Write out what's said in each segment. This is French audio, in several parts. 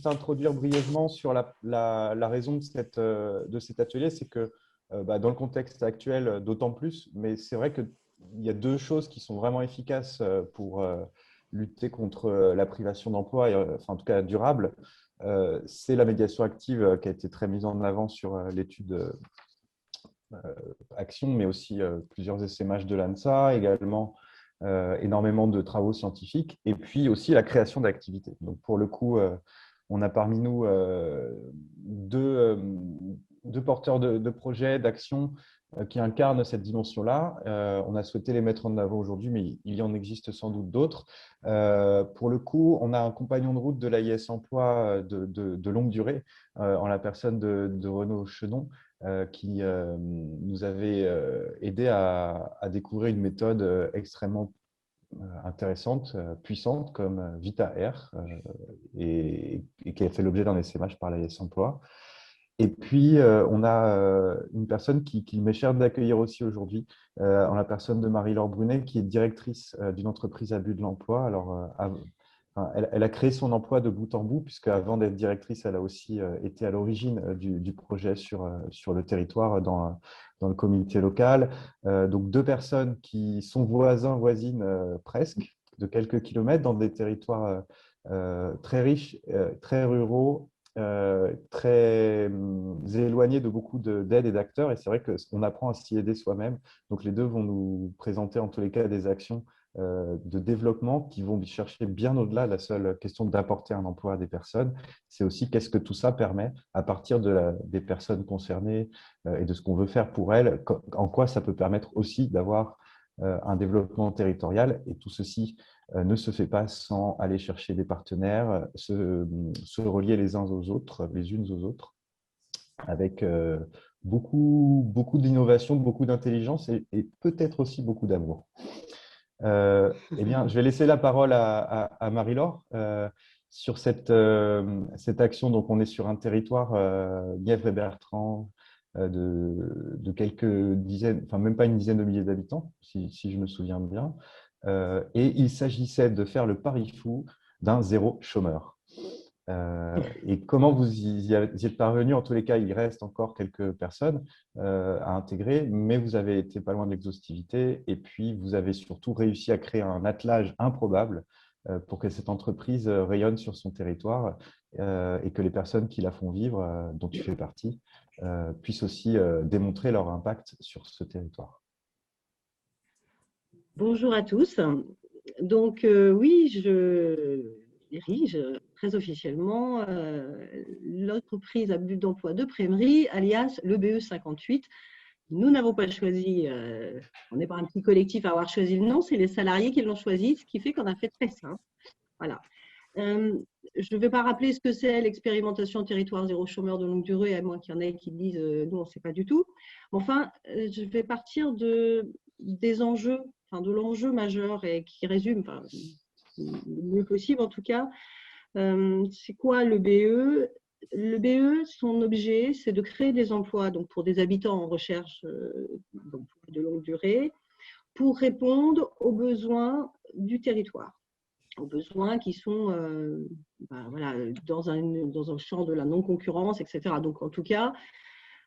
juste introduire brièvement sur la raison de cet atelier, c'est que dans le contexte actuel, d'autant plus, mais c'est vrai qu'il y a deux choses qui sont vraiment efficaces pour lutter contre la privation d'emploi, enfin en tout cas durable. C'est la médiation active qui a été très mise en avant sur l'étude Action, mais aussi plusieurs essaimages de l'ANSA, également énormément de travaux scientifiques, et puis aussi la création d'activités. Donc pour le coup, on a parmi nous deux porteurs de projets, d'actions qui incarnent cette dimension-là. On a souhaité les mettre en avant aujourd'hui, mais il y en existe sans doute d'autres. Pour le coup, on a un compagnon de route de l'AIS Emploi de longue durée, en la personne de Renaud Chenon, qui nous avait aidé à découvrir une méthode extrêmement intéressante, puissante, comme VitaR, et qui a fait l'objet d'un essaimage par l'AIS Emploi. Et puis, on a une personne qu'il m'est cher d'accueillir aussi aujourd'hui, en la personne de Marie-Laure Brunet, qui est directrice d'une entreprise à but de l'emploi. Alors, elle a créé son emploi de bout en bout, puisque avant d'être directrice, elle a aussi été à l'origine du projet sur le territoire, dans le comité local. Donc, deux personnes qui sont voisins, voisines presque, de quelques kilomètres, dans des territoires très riches, très ruraux, très éloignés de beaucoup d'aides et d'acteurs. Et c'est vrai qu'on apprend à s'y aider soi-même. Donc, les deux vont nous présenter en tous les cas des actions de développement qui vont chercher bien au-delà de la seule question d'apporter un emploi à des personnes. C'est aussi qu'est-ce que tout ça permet à partir des personnes concernées et de ce qu'on veut faire pour elles, en quoi ça peut permettre aussi d'avoir un développement territorial. Et tout ceci ne se fait pas sans aller chercher des partenaires, se relier les uns aux autres, les unes aux autres, avec beaucoup d'innovation, beaucoup d'intelligence et peut-être aussi beaucoup d'amour. Eh bien, je vais laisser la parole à Marie-Laure sur cette action. Donc, on est sur un territoire, Nièvre et Bertrand, de quelques dizaines, enfin même pas une dizaine de milliers d'habitants, si je me souviens bien. Et il s'agissait de faire le pari fou d'un zéro chômeur. Et comment vous y êtes parvenu? En tous les cas, il reste encore quelques personnes à intégrer, mais vous avez été pas loin de l'exhaustivité. Et puis, vous avez surtout réussi à créer un attelage improbable pour que cette entreprise rayonne sur son territoire et que les personnes qui la font vivre, dont tu fais partie, puissent aussi démontrer leur impact sur ce territoire. Bonjour à tous. Donc, oui, je dirige très officiellement l'entreprise à but d'emploi de Prémery, alias le BE 58. Nous n'avons pas choisi, on n'est pas un petit collectif à avoir choisi le nom, c'est les salariés qui l'ont choisi, ce qui fait qu'on a fait très simple. Voilà. Je ne vais pas rappeler ce que c'est l'expérimentation territoire zéro chômeur de longue durée, à moins qu'il y en ait qui disent nous, on ne sait pas du tout. Enfin, je vais partir des enjeux, de l'enjeu majeur et qui résume le mieux possible en tout cas. C'est quoi le BE? Le BE, son objet, c'est de créer des emplois donc pour des habitants en recherche d'emplois de longue durée pour répondre aux besoins du territoire, aux besoins qui sont voilà, dans un champ de la non-concurrence, etc. Donc, en tout cas,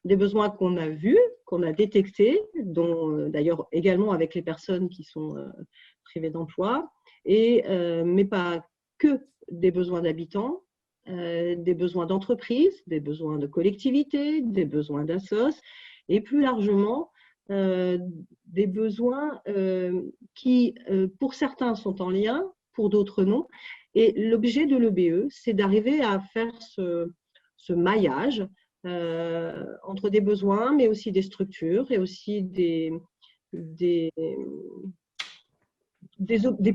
des besoins qu'on a vus, qu'on a détectés, dont d'ailleurs également avec les personnes qui sont privées d'emploi, mais pas que des besoins d'habitants, des besoins d'entreprises, des besoins de collectivités, des besoins d'assos, et plus largement, des besoins qui, pour certains, sont en lien, pour d'autres non. Et l'objet de l'EBE, c'est d'arriver à faire ce maillage entre des besoins, mais aussi des structures et aussi des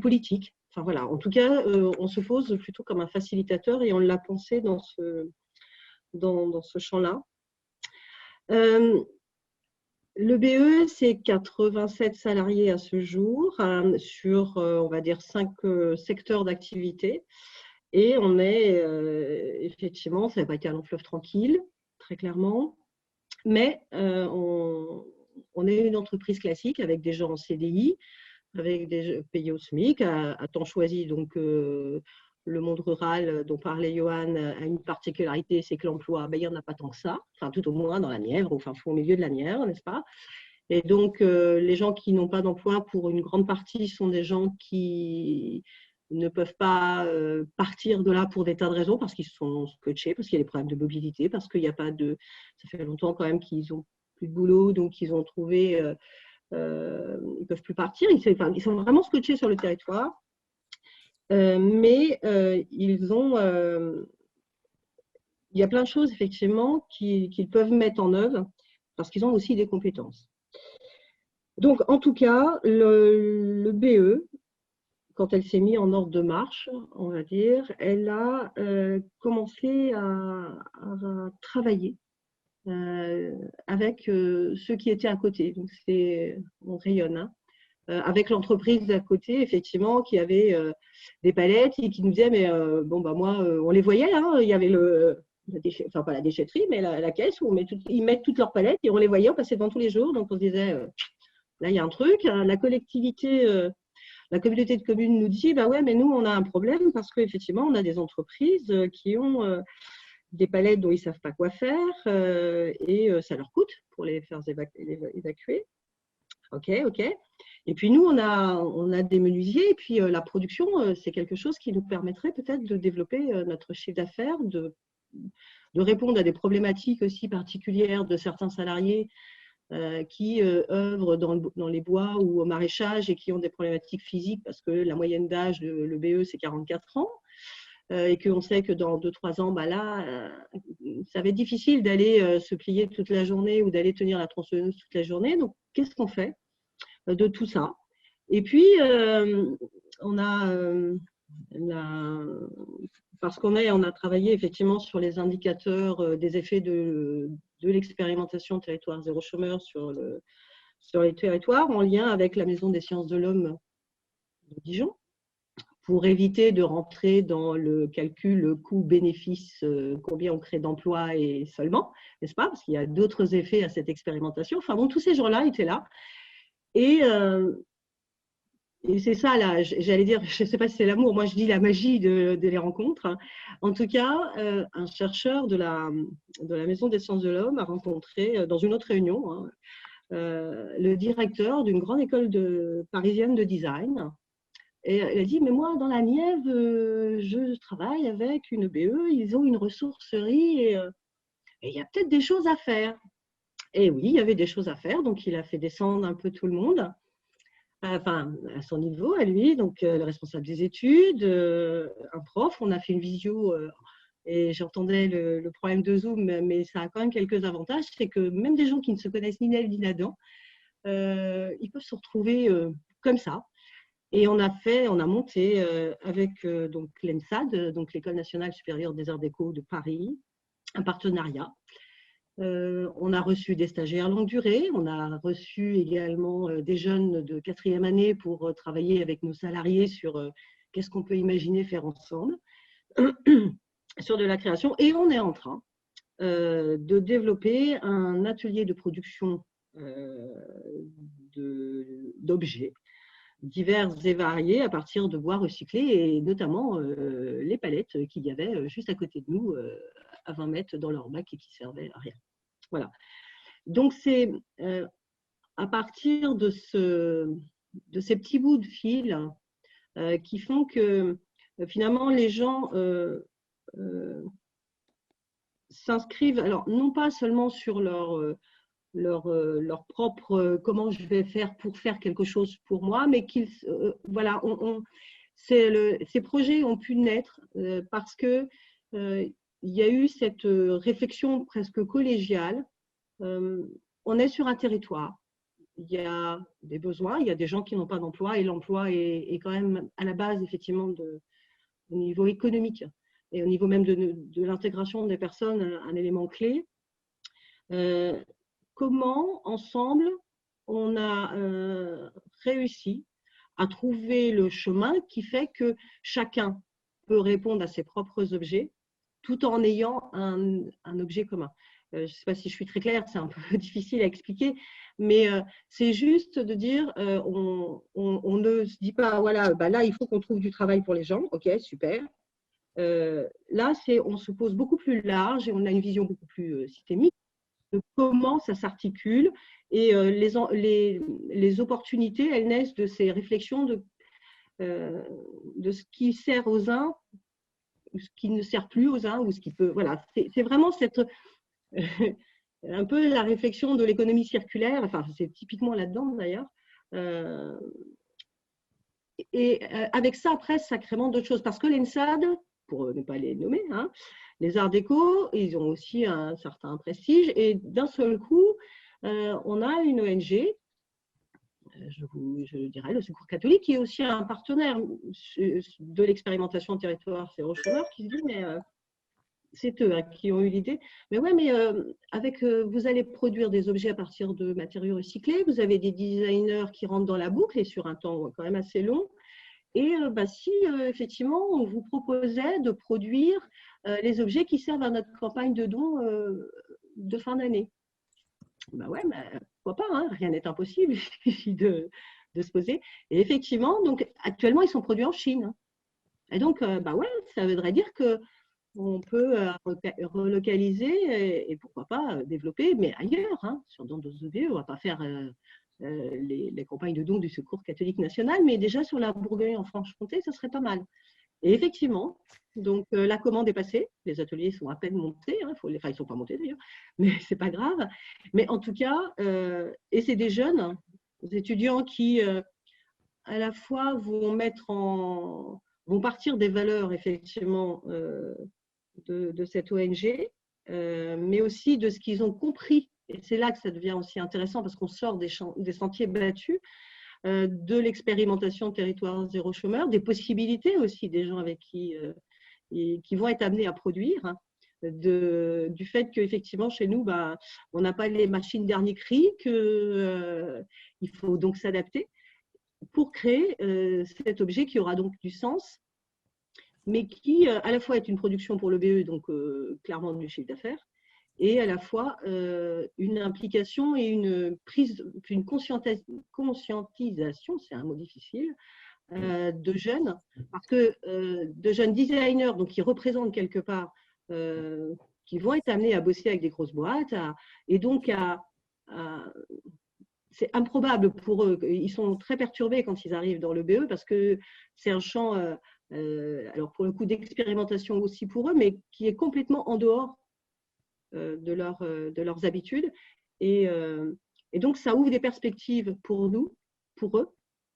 politiques. Enfin voilà, en tout cas, on se pose plutôt comme un facilitateur et on l'a pensé dans ce champ-là. Le BE, c'est 87 salariés à ce jour sur, on va dire, 5 secteurs d'activité. Et on est effectivement, ça n'a pas été un long fleuve tranquille, très clairement, mais on est une entreprise classique avec des gens en CDI, avec des payés au SMIC, à temps choisi, donc le monde rural dont parlait Johan a une particularité, c'est que l'emploi, il n'y en a pas tant que ça, enfin tout au moins dans la Nièvre, enfin au milieu de la Nièvre, n'est-ce pas? Et donc, les gens qui n'ont pas d'emploi, pour une grande partie, sont des gens qui ne peuvent pas partir de là pour des tas de raisons, parce qu'ils sont scotchés, parce qu'il y a des problèmes de mobilité, parce qu'il n'y a pas de… Ça fait longtemps quand même qu'ils n'ont plus de boulot, donc ils ont trouvé… ils ne peuvent plus partir, ils sont vraiment scotchés sur le territoire. Mais ils ont… il y a plein de choses, effectivement, qu'ils peuvent mettre en œuvre, parce qu'ils ont aussi des compétences. Donc, en tout cas, le BE, quand elle s'est mise en ordre de marche, on va dire, elle a commencé à travailler avec ceux qui étaient à côté. Donc, on rayonne, hein, avec l'entreprise d'à côté, effectivement, qui avait des palettes et qui nous disait, mais bon, bah moi, on les voyait, hein, il y avait enfin pas la déchetterie, mais la caisse où ils mettent toutes leurs palettes et on les voyait, on passait devant tous les jours, donc on se disait… Là, il y a un truc. La communauté de communes nous dit, bah ouais, mais nous, on a un problème parce qu'effectivement, on a des entreprises qui ont des palettes dont ils ne savent pas quoi faire et ça leur coûte pour les faire évacuer. OK. Et puis nous, on a des menuisiers et puis la production, c'est quelque chose qui nous permettrait peut-être de développer notre chiffre d'affaires, de répondre à des problématiques aussi particulières de certains salariés qui œuvrent dans les bois ou au maraîchage et qui ont des problématiques physiques parce que la moyenne d'âge, le BE, c'est 44 ans. Et qu'on sait que dans 2-3 ans, bah là, ça va être difficile d'aller se plier toute la journée ou d'aller tenir la tronçonneuse toute la journée. Donc, qu'est-ce qu'on fait de tout ça? Et puis, parce qu'on a travaillé effectivement sur les indicateurs des effets de l'expérimentation territoire zéro chômeur sur les territoires en lien avec la Maison des sciences de l'homme de Dijon, pour éviter de rentrer dans le calcul coût-bénéfice, combien on crée d'emplois et seulement, n'est-ce pas? Parce qu'il y a d'autres effets à cette expérimentation. Enfin bon, tous ces gens-là étaient là. Et c'est ça, là, j'allais dire, je ne sais pas si c'est l'amour, moi je dis la magie de les rencontres. En tout cas, un chercheur de la Maison des sciences de l'homme a rencontré, dans une autre réunion, hein, le directeur d'une grande école parisienne de design. Et elle a dit, mais moi, dans la Nièvre, je travaille avec une BE, ils ont une ressourcerie et il y a peut-être des choses à faire. Et oui, il y avait des choses à faire, donc il a fait descendre un peu tout le monde. Enfin, à son niveau, à lui, donc le responsable des études, un prof, on a fait une visio et j'entendais le problème de Zoom, mais ça a quand même quelques avantages, c'est que même des gens qui ne se connaissent ni Nel ni Nadan, ils peuvent se retrouver comme ça. Et on a monté avec donc l'ENSAD, donc l'École nationale supérieure des arts déco de Paris, un partenariat. On a reçu des stagiaires longue durée, on a reçu également des jeunes de 4e année pour travailler avec nos salariés sur qu'est-ce qu'on peut imaginer faire ensemble sur de la création. Et on est en train de développer un atelier de production d'objets divers et variés à partir de bois recyclés et notamment les palettes qu'il y avait juste à côté de nous à 20 mètres dans leur bac et qui servaient à rien. Voilà. Donc, c'est à partir de ces petits bouts de fil qui font que finalement les gens s'inscrivent, alors non pas seulement sur leur propre comment je vais faire pour faire quelque chose pour moi, mais qu'ils voilà, ces projets ont pu naître parce que il y a eu cette réflexion presque collégiale. On est sur un territoire, il y a des besoins, il y a des gens qui n'ont pas d'emploi et l'emploi est quand même à la base effectivement au niveau économique et au niveau même de l'intégration des personnes un élément clé. Comment ensemble on a réussi à trouver le chemin qui fait que chacun peut répondre à ses propres objets tout en ayant un objet commun. Je ne sais pas si je suis très claire, c'est un peu difficile à expliquer, mais c'est juste de dire, on ne se dit pas, voilà, bah là, il faut qu'on trouve du travail pour les gens, ok, super, Là, on se pose beaucoup plus large et on a une vision beaucoup plus systémique de comment ça s'articule. Et les opportunités, elles naissent de ces réflexions de ce qui sert aux uns, ou ce qui ne sert plus aux uns, ou ce qui peut. Voilà, c'est vraiment un peu la réflexion de l'économie circulaire, enfin, c'est typiquement là-dedans d'ailleurs. Et avec ça, après, sacrément d'autres choses. Parce que l'ENSAD, pour ne pas les nommer, hein, les arts déco, ils ont aussi un certain prestige. Et d'un seul coup, on a une ONG, je dirais le Secours catholique, qui est aussi un partenaire de l'expérimentation territoire zéro chômeur, qui se dit, mais c'est eux qui ont eu l'idée. Mais ouais, mais vous allez produire des objets à partir de matériaux recyclés, vous avez des designers qui rentrent dans la boucle et sur un temps quand même assez long. Et si effectivement on vous proposait de produire les objets qui servent à notre campagne de dons de fin d'année. Ouais, pourquoi pas, hein, rien n'est impossible, il suffit de se poser. Et effectivement, donc actuellement ils sont produits en Chine. Et donc, ouais, ça voudrait dire qu'on peut relocaliser et pourquoi pas développer, mais ailleurs, hein, dans d'autres OBE. On ne va pas faire les campagnes de dons du Secours catholique national, mais déjà sur la Bourgogne en Franche-Comté, ça serait pas mal. Et effectivement, donc la commande est passée, les ateliers sont à peine montés, hein, ils ne sont pas montés d'ailleurs, mais c'est pas grave. Mais en tout cas, et c'est des jeunes, des étudiants qui à la fois vont partir des valeurs effectivement de cette ONG, mais aussi de ce qu'ils ont compris. Et c'est là que ça devient aussi intéressant parce qu'on sort des sentiers battus, de l'expérimentation territoire zéro chômeur, des possibilités aussi des gens avec qui vont être amenés à produire, hein, du fait qu'effectivement chez nous, on n'a pas les machines dernier cri, il faut donc s'adapter pour créer cet objet qui aura donc du sens, mais qui à la fois est une production pour le BE, donc clairement du chiffre d'affaires, et à la fois une implication et une conscientisation, c'est un mot difficile, de jeunes, parce que de jeunes designers, donc qui représentent quelque part, qui vont être amenés à bosser avec des grosses boîtes, et donc c'est improbable pour eux. Ils sont très perturbés quand ils arrivent dans le BE parce que c'est un champ, alors pour le coup d'expérimentation aussi pour eux, mais qui est complètement en dehors de leurs habitudes. Et donc, ça ouvre des perspectives pour nous, pour eux,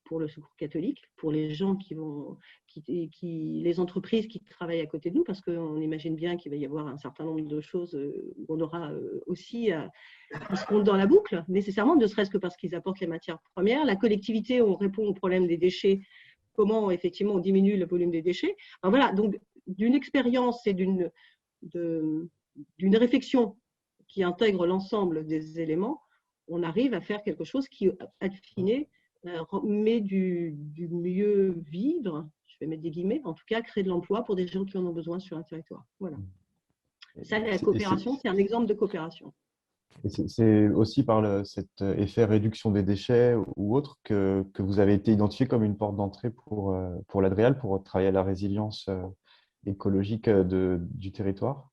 pour le Secours catholique, pour les gens les entreprises qui travaillent à côté de nous, parce qu'on imagine bien qu'il va y avoir un certain nombre de choses où on aura aussi qui seront dans la boucle, nécessairement, ne serait-ce que parce qu'ils apportent les matières premières. La collectivité, on répond au problème des déchets, comment effectivement on diminue le volume des déchets. Alors, voilà, donc d'une expérience et d'une réflexion qui intègre l'ensemble des éléments, on arrive à faire quelque chose qui, à finer, met du mieux vivre, je vais mettre des guillemets, en tout cas créer de l'emploi pour des gens qui en ont besoin sur un territoire. Voilà. Ça, la coopération, c'est un exemple de coopération. C'est aussi par cet effet réduction des déchets ou autre que vous avez été identifié comme une porte d'entrée pour l'Adréal, pour travailler à la résilience écologique du territoire?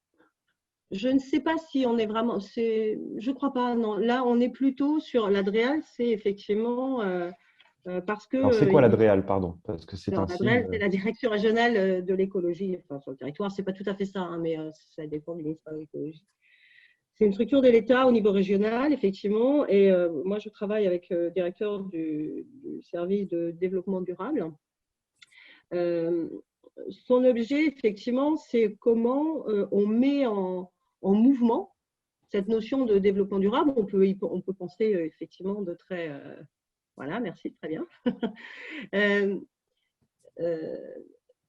Je ne sais pas si on est vraiment… Je ne crois pas, non. Là, on est plutôt sur l'Adréal, c'est effectivement… parce que… Alors, c'est quoi l'Adréal, pardon? Parce que c'est l'Adréal, c'est la direction régionale de l'écologie. Enfin, sur le territoire, ce n'est pas tout à fait ça, hein, mais ça dépend du ministère de l'écologie. C'est une structure de l'État au niveau régional, effectivement. Et moi, je travaille avec le directeur du service de développement durable. Son objet, effectivement, c'est comment on met en mouvement cette notion de développement durable. On peut penser effectivement de très… voilà, merci, très bien.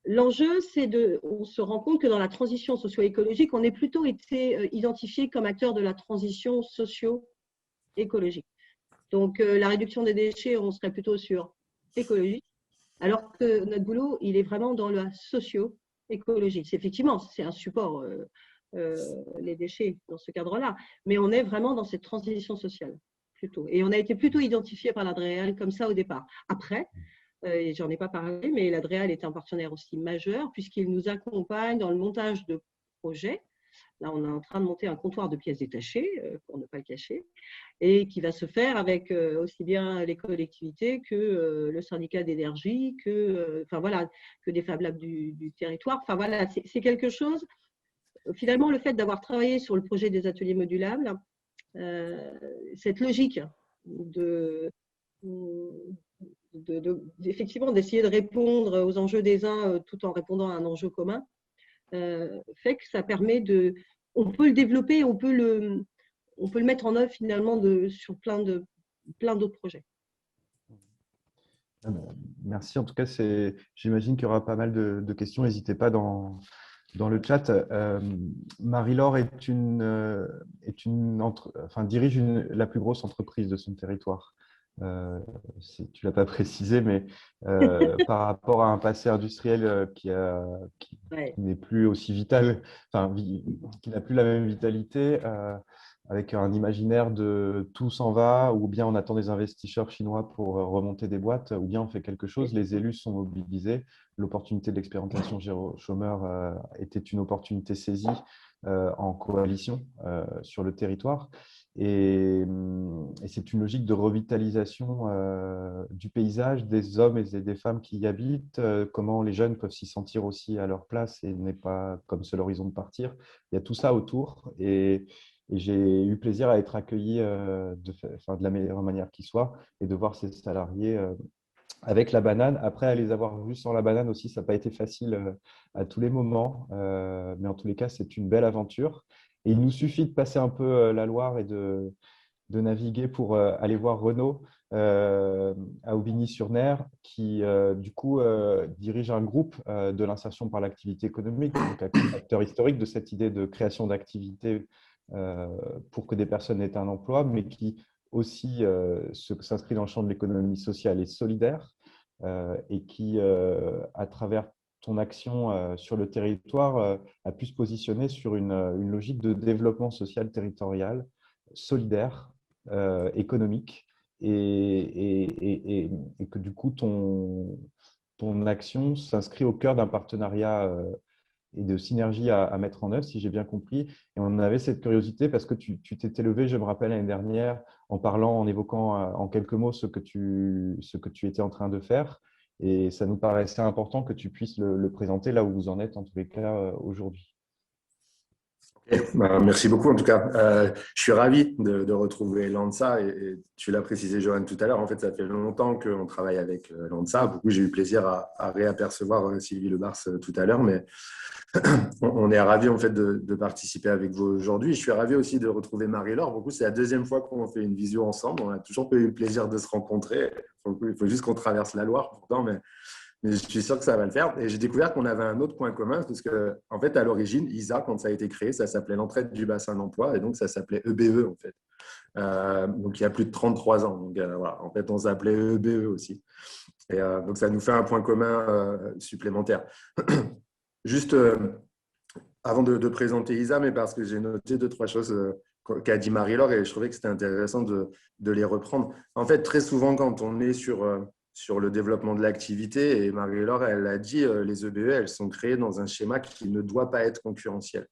L'enjeu, on se rend compte que dans la transition socio-écologique, on est plutôt été identifié comme acteur de la transition socio-écologique. Donc, la réduction des déchets, on serait plutôt sur écologie, alors que notre boulot, il est vraiment dans la socio-écologie. Effectivement, c'est un support, les déchets, dans ce cadre-là, mais on est vraiment dans cette transition sociale, plutôt. Et on a été plutôt identifié par l'Adréal comme ça au départ. Après, et j'en ai pas parlé, mais l'Adréal est un partenaire aussi majeur puisqu'il nous accompagne dans le montage de projets. Là, on est en train de monter un comptoir de pièces détachées, pour ne pas le cacher, et qui va se faire avec aussi bien les collectivités que le syndicat d'énergie, enfin, voilà, que des Fab Labs du territoire. Enfin, voilà, c'est quelque chose. Finalement, le fait d'avoir travaillé sur le projet des ateliers modulables, cette logique effectivement d'essayer de répondre aux enjeux des uns tout en répondant à un enjeu commun, fait que ça permet on peut le développer, on peut le mettre en œuvre finalement sur plein d'autres projets. Ah ben, merci. En tout cas, j'imagine qu'il y aura pas mal de questions. N'hésitez pas dans le chat. Marie-Laure dirige la plus grosse entreprise de son territoire. Tu ne l'as pas précisé, mais par rapport à un passé industriel qui n'est plus aussi vital, qui n'a plus la même vitalité, avec un imaginaire de tout s'en va, ou bien on attend des investisseurs chinois pour remonter des boîtes, ou bien on fait quelque chose, les élus sont mobilisés. L'opportunité de l'expérimentation chômeur était une opportunité saisie en coalition sur le territoire. Et c'est une logique de revitalisation du paysage, des hommes et des femmes qui y habitent, comment les jeunes peuvent s'y sentir aussi à leur place et n'est pas comme seul horizon de partir. Il y a tout ça autour et j'ai eu plaisir à être accueilli de la meilleure manière qui soit et de voir ces salariés avec la banane. Après, à les avoir vus sans la banane aussi, ça n'a pas été facile à tous les moments. Mais en tous les cas, c'est une belle aventure. Et il nous suffit de passer un peu la Loire et de naviguer pour aller voir Renaud à Aubigny-sur-Ner, qui du coup dirige un groupe de l'insertion par l'activité économique, donc acteur historique de cette idée de création d'activités pour que des personnes aient un emploi, mais qui aussi s'inscrit dans le champ de l'économie sociale et solidaire, et qui, à travers ton action sur le territoire, a pu se positionner sur une logique de développement social territorial, solidaire, économique, et que du coup, ton action s'inscrit au cœur d'un partenariat et de synergie à mettre en œuvre, si j'ai bien compris. Et on avait cette curiosité parce que tu t'étais levé, je me rappelle, l'année dernière, en évoquant en quelques mots ce que tu étais en train de faire. Et ça nous paraissait important que tu puisses le présenter là où vous en êtes, en tous les cas, aujourd'hui. Merci beaucoup en tout cas. Je suis ravi de retrouver l'ANSA et tu l'as précisé Johan tout à l'heure, en fait ça fait longtemps qu'on travaille avec l'ANSA. Beaucoup, j'ai eu plaisir à réapercevoir Sylvie Lebars tout à l'heure, mais on est ravis en fait de participer avec vous aujourd'hui. Je suis ravi aussi de retrouver Marie-Laure. Beaucoup, c'est la deuxième fois qu'on fait une visio ensemble. On a toujours pas eu le plaisir de se rencontrer. Il faut juste qu'on traverse la Loire pourtant, mais je suis sûr que ça va le faire. Et j'ai découvert qu'on avait un autre point commun parce que, en fait, à l'origine, ISA, quand ça a été créé, ça s'appelait l'entraide du bassin d'emploi et donc ça s'appelait EBE en fait. Donc il y a plus de 33 ans. Donc voilà, en fait, on s'appelait EBE aussi. Et donc ça nous fait un point commun supplémentaire. Juste avant de présenter ISA, mais parce que j'ai noté 2-3 choses qu'a dit Marie-Laure et je trouvais que c'était intéressant de les reprendre. En fait, très souvent, quand on est sur le développement de l'activité, et Marie-Laure, elle a dit, les EBE, elles sont créées dans un schéma qui ne doit pas être concurrentiel.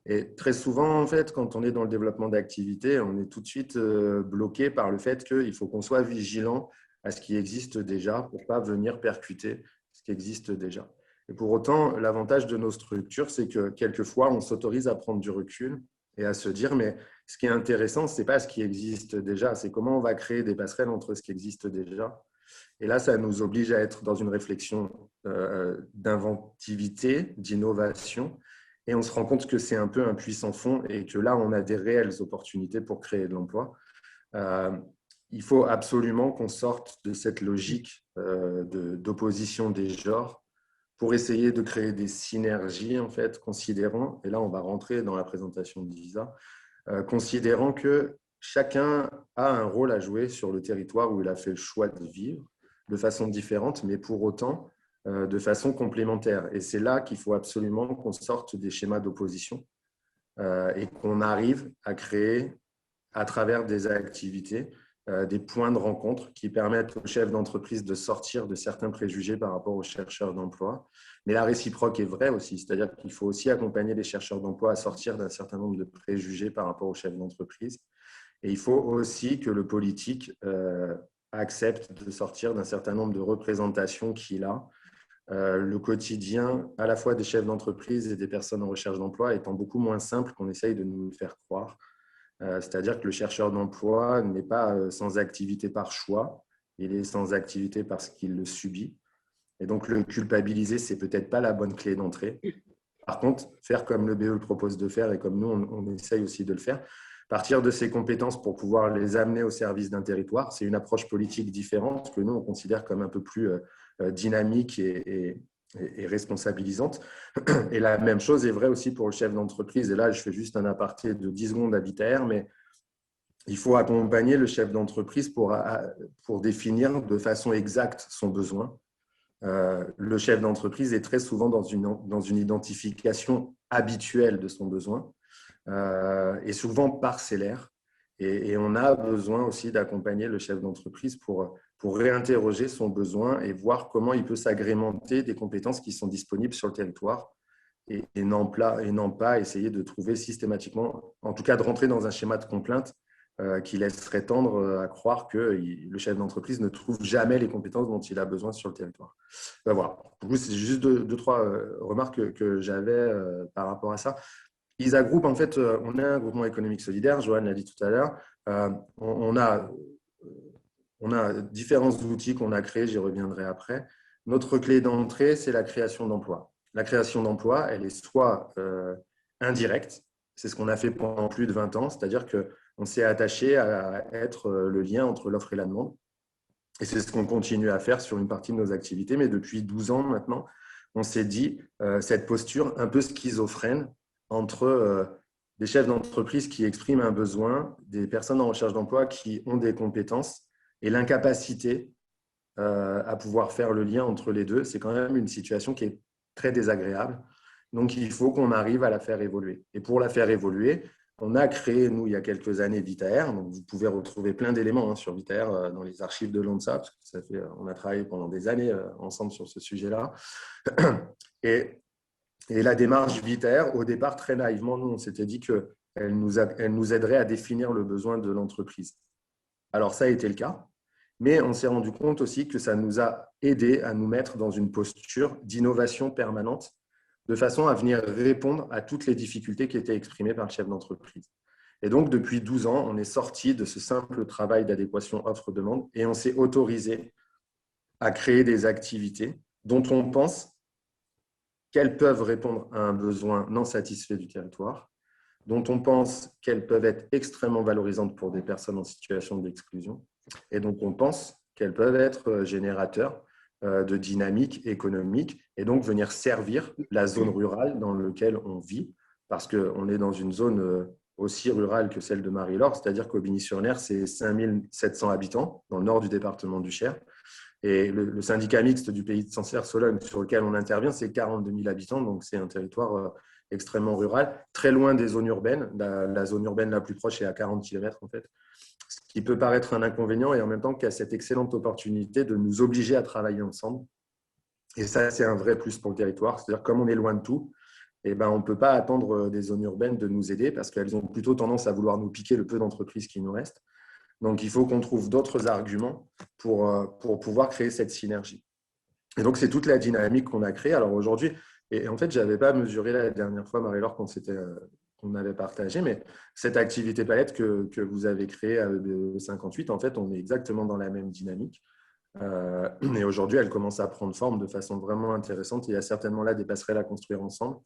Et très souvent, en fait, quand on est dans le développement d'activité, on est tout de suite bloqué par le fait qu'il faut qu'on soit vigilant à ce qui existe déjà pour ne pas venir percuter ce qui existe déjà. Et pour autant, l'avantage de nos structures, c'est que quelquefois, on s'autorise à prendre du recul et à se dire, mais ce qui est intéressant, ce n'est pas ce qui existe déjà, c'est comment on va créer des passerelles entre ce qui existe déjà. Et là, ça nous oblige à être dans une réflexion d'inventivité, d'innovation. Et on se rend compte que c'est un peu un puissant fond et que là, on a des réelles opportunités pour créer de l'emploi. Il faut absolument qu'on sorte de cette logique d'opposition des genres pour essayer de créer des synergies, en fait, considérant, et là, on va rentrer dans la présentation d'ISA, considérant que chacun a un rôle à jouer sur le territoire où il a fait le choix de vivre de façon différente, mais pour autant de façon complémentaire. Et c'est là qu'il faut absolument qu'on sorte des schémas d'opposition et qu'on arrive à créer, à travers des activités, des points de rencontre qui permettent aux chefs d'entreprise de sortir de certains préjugés par rapport aux chercheurs d'emploi. Mais la réciproque est vraie aussi, c'est-à-dire qu'il faut aussi accompagner les chercheurs d'emploi à sortir d'un certain nombre de préjugés par rapport aux chefs d'entreprise. Et il faut aussi que le politique accepte de sortir d'un certain nombre de représentations qu'il a. Le quotidien, à la fois des chefs d'entreprise et des personnes en recherche d'emploi, étant beaucoup moins simple qu'on essaye de nous le faire croire. C'est-à-dire que le chercheur d'emploi n'est pas sans activité par choix, il est sans activité parce qu'il le subit. Et donc, le culpabiliser, ce n'est peut-être pas la bonne clé d'entrée. Par contre, faire comme le BE le propose de faire et comme nous, on essaye aussi de le faire, partir de ses compétences pour pouvoir les amener au service d'un territoire, c'est une approche politique différente que nous, on considère comme un peu plus dynamique et responsabilisante. Et la même chose est vraie aussi pour le chef d'entreprise. Et là, je fais juste un aparté de 10 secondes à Vitaer, mais il faut accompagner le chef d'entreprise pour définir de façon exacte son besoin. Le chef d'entreprise est très souvent dans une identification habituelle de son besoin et souvent parcellaire. Et on a besoin aussi d'accompagner le chef d'entreprise pour réinterroger son besoin et voir comment il peut s'agrémenter des compétences qui sont disponibles sur le territoire et non pas essayer de trouver systématiquement, en tout cas de rentrer dans un schéma de complainte qui laisserait tendre à croire que le chef d'entreprise ne trouve jamais les compétences dont il a besoin sur le territoire. Ben voilà. C'est juste deux, trois remarques que j'avais par rapport à ça. ISA Group, en fait, on est un groupement économique solidaire, Johan l'a dit tout à l'heure. On a différents outils qu'on a créés, j'y reviendrai après. Notre clé d'entrée, c'est la création d'emplois. La création d'emplois, elle est soit indirecte, c'est ce qu'on a fait pendant plus de 20 ans, c'est-à-dire qu'on s'est attaché à être le lien entre l'offre et la demande. Et c'est ce qu'on continue à faire sur une partie de nos activités. Mais depuis 12 ans maintenant, on s'est dit cette posture un peu schizophrène entre des chefs d'entreprise qui expriment un besoin, des personnes en recherche d'emploi qui ont des compétences et l'incapacité à pouvoir faire le lien entre les deux. C'est quand même une situation qui est très désagréable. Donc, il faut qu'on arrive à la faire évoluer. Et pour la faire évoluer, on a créé, nous, il y a quelques années, Vitaer. Donc, vous pouvez retrouver plein d'éléments sur Vitaer dans les archives de l'ONSA, parce que on a travaillé pendant des années ensemble sur ce sujet-là. Et la démarche Vitaer, au départ, très naïvement, nous, on s'était dit qu'elle nous aiderait à définir le besoin de l'entreprise. Alors, ça a été le cas. Mais on s'est rendu compte aussi que ça nous a aidé à nous mettre dans une posture d'innovation permanente de façon à venir répondre à toutes les difficultés qui étaient exprimées par le chef d'entreprise. Et donc, depuis 12 ans, on est sorti de ce simple travail d'adéquation offre-demande et on s'est autorisé à créer des activités dont on pense qu'elles peuvent répondre à un besoin non satisfait du territoire, dont on pense qu'elles peuvent être extrêmement valorisantes pour des personnes en situation d'exclusion et dont on pense qu'elles peuvent être générateurs de dynamique économique et donc venir servir la zone rurale dans laquelle on vit, parce qu'on est dans une zone aussi rurale que celle de Marie-Laure, c'est-à-dire qu'Aubigny-sur-Ner, c'est 5700 habitants dans le nord du département du Cher. Et le syndicat mixte du pays de Sancerre-Sologne, sur lequel on intervient, c'est 42 000 habitants, donc c'est un territoire extrêmement rural, très loin des zones urbaines. La zone urbaine la plus proche est à 40 km en fait, ce qui peut paraître un inconvénient et en même temps qu'il y a cette excellente opportunité de nous obliger à travailler ensemble. Et ça, c'est un vrai plus pour le territoire. C'est-à-dire comme on est loin de tout, eh ben, on ne peut pas attendre des zones urbaines de nous aider parce qu'elles ont plutôt tendance à vouloir nous piquer le peu d'entreprises qui nous restent. Donc, il faut qu'on trouve d'autres arguments pour pouvoir créer cette synergie. Et donc, c'est toute la dynamique qu'on a créée. Alors aujourd'hui, et en fait, je n'avais pas mesuré la dernière fois, Marie-Laure, qu'on avait partagé, mais cette activité palette que vous avez créée à EBE58, en fait, on est exactement dans la même dynamique. Et aujourd'hui, elle commence à prendre forme de façon vraiment intéressante. Il y a certainement là des passerelles à construire ensemble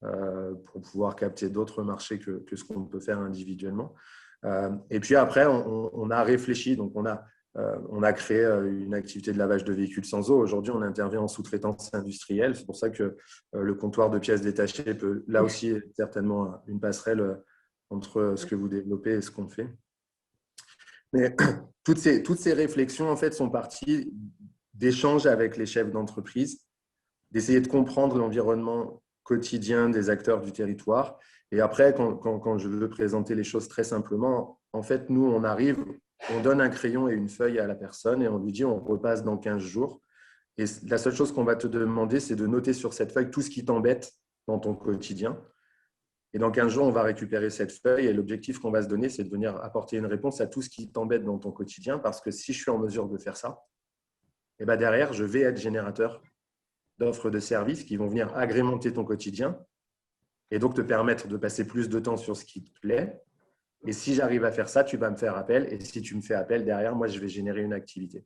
pour pouvoir capter d'autres marchés que ce qu'on peut faire individuellement. Et puis après, on a réfléchi. Donc, on a créé une activité de lavage de véhicules sans eau. Aujourd'hui, on intervient en sous-traitance industrielle. C'est pour ça que le comptoir de pièces détachées peut, là aussi, être certainement une passerelle entre ce que vous développez et ce qu'on fait. Mais toutes ces réflexions, en fait, sont parties d'échanges avec les chefs d'entreprise, d'essayer de comprendre l'environnement quotidien des acteurs du territoire. Et après, quand je veux présenter les choses très simplement, en fait, nous, on arrive on donne un crayon et une feuille à la personne et on lui dit on repasse dans 15 jours. Et la seule chose qu'on va te demander, c'est de noter sur cette feuille tout ce qui t'embête dans ton quotidien. Et dans 15 jours, on va récupérer cette feuille et l'objectif qu'on va se donner, c'est de venir apporter une réponse à tout ce qui t'embête dans ton quotidien parce que si je suis en mesure de faire ça, et ben derrière, je vais être générateur d'offres de services qui vont venir agrémenter ton quotidien et donc te permettre de passer plus de temps sur ce qui te plaît. Et si j'arrive à faire ça, tu vas me faire appel. Et si tu me fais appel, derrière, moi, je vais générer une activité.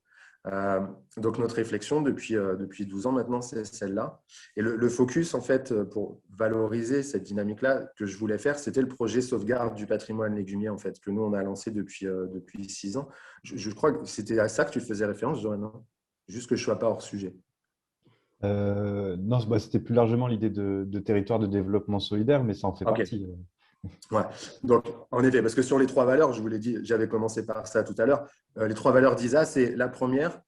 Donc, notre réflexion depuis 12 ans maintenant, c'est celle-là. Et le focus, en fait, pour valoriser cette dynamique-là que je voulais faire, c'était le projet sauvegarde du patrimoine légumier, en fait, que nous, on a lancé depuis 6 ans. Je crois que c'était à ça que tu faisais référence, Joanne, hein. Juste que je ne sois pas hors sujet. Non, c'était plus largement l'idée de territoire de développement solidaire, mais ça en fait partie. Ouais. Donc, en effet, parce que sur les 3 valeurs, je vous l'ai dit, j'avais commencé par ça tout à l'heure. Les 3 valeurs d'ISA, c'est la première,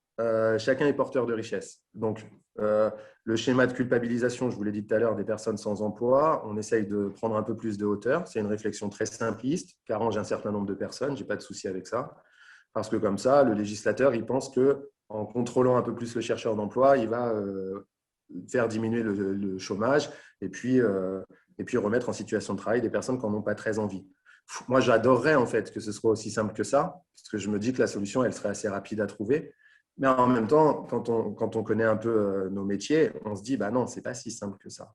chacun est porteur de richesse. Donc, le schéma de culpabilisation, je vous l'ai dit tout à l'heure, des personnes sans emploi, on essaye de prendre un peu plus de hauteur. C'est une réflexion très simpliste qui arrange un certain nombre de personnes. Je n'ai pas de souci avec ça. Parce que comme ça, le législateur, il pense qu'en contrôlant un peu plus le chercheur d'emploi, il va faire diminuer le chômage et puis remettre en situation de travail des personnes qui n'en ont pas très envie. Moi, j'adorerais en fait que ce soit aussi simple que ça, parce que je me dis que la solution, elle serait assez rapide à trouver. Mais en même temps, quand on connaît un peu nos métiers, on se dit, bah non, ce n'est pas si simple que ça.